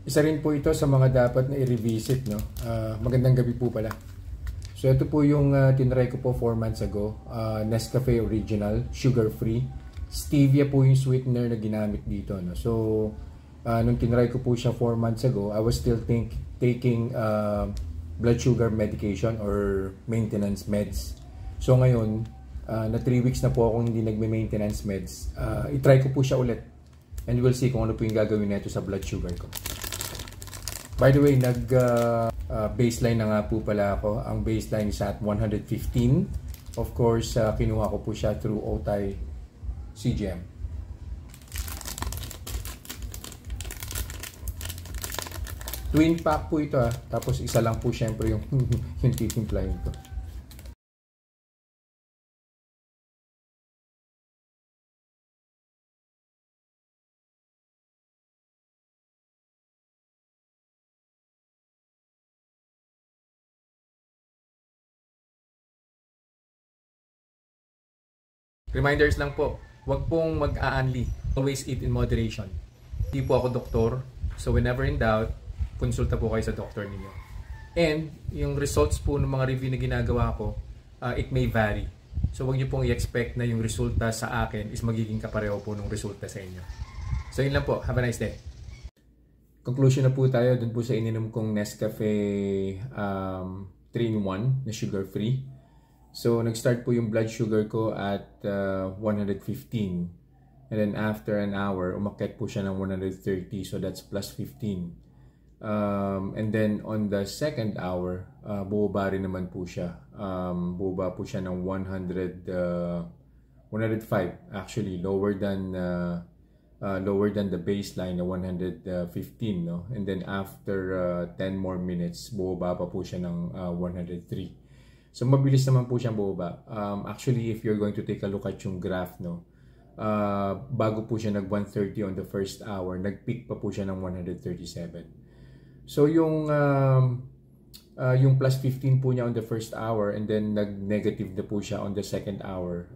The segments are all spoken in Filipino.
Isa rin po ito sa mga dapat na i-revisit, no? Magandang gabi po pala. So ito po yung tinry ko po 4 months ago. Nescafe Original, sugar-free. Stevia po yung sweetener na ginamit dito, no? So nung tinry ko po siya 4 months ago, I was still taking blood sugar medication or maintenance meds. So ngayon, na 3 weeks na po akong hindi nagme-maintenance meds, i-try ko po siya ulit. And we'll see kung ano po yung gagawin nito sa blood sugar ko. By the way, baseline na nga po pala ako. Ang baseline is at 115. Of course, kinuha ko po siya through Otay CGM. Twin pack po ito tapos isa lang po syempre yung, yung titimplahin ko. Reminders lang po, wag pong mag-aanli. Always eat in moderation. Hindi po ako doktor, so whenever in doubt, konsulta po kayo sa doktor ninyo. And yung results po ng mga review na ginagawa ko, it may vary. So wag niyo pong i-expect na yung resulta sa akin is magiging kapareho po ng resulta sa inyo. So yun lang po. Have a nice day. Conclusion na po tayo dun po sa ininom kong Nescafe 3-in-1 na sugar-free. So, nag-start po yung blood sugar ko at 115. And then after an hour, umakyat po siya ng 130. So, that's plus 15. And then on the second hour, bumaba rin naman po siya. Bumaba po siya ng 105. Actually, lower than the baseline na 115. No? And then after 10 more minutes, bumaba pa po siya ng 103. So, mabilis naman po siyang bumaba. Actually, if you're going to take a look at yung graph, no, bago po siya nag-130 on the first hour, nag-peak pa po siya ng 137. So, yung plus 15 po niya on the first hour and then nag-negative na po siya on the second hour.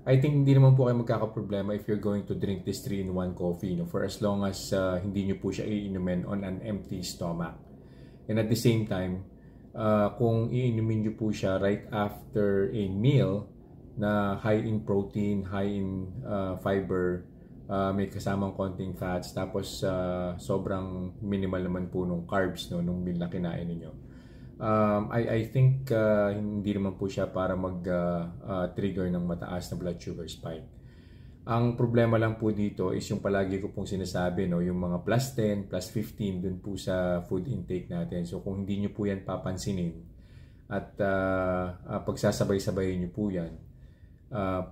I think hindi naman po kayo magkakaproblema if you're going to drink this 3-in-1 coffee, no, for as long as hindi nyo po siya iinumin on an empty stomach. And at the same time, kung iinumin nyo po siya right after a meal na high in protein, high in fiber, may kasamang konting fats, tapos sobrang minimal naman po nung carbs, no, nung meal na kinain ninyo. I think hindi naman po siya para mag-trigger ng mataas na blood sugar spike. Ang problema lang po dito is yung palagi ko pong sinasabi, no, yung mga plus 10, plus 15 dun po sa food intake natin. So kung hindi nyo po yan papansinin at pagsasabay-sabayin nyo po yan,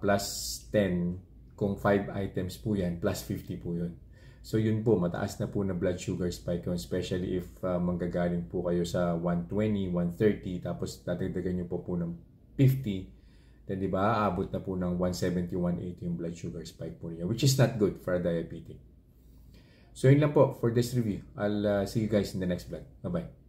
plus 10, kung 5 items po yan, plus 50 po yun. So yun po, mataas na po na blood sugar spike yun, especially if manggagaling po kayo sa 120, 130, tapos dadagdagan nyo po ng 50. Then, di ba, aabot na po ng 170, 180 yung blood sugar spike po niya, which is not good for a diabetic. So, yun lang po for this review. I'll see you guys in the next vlog. Bye-bye.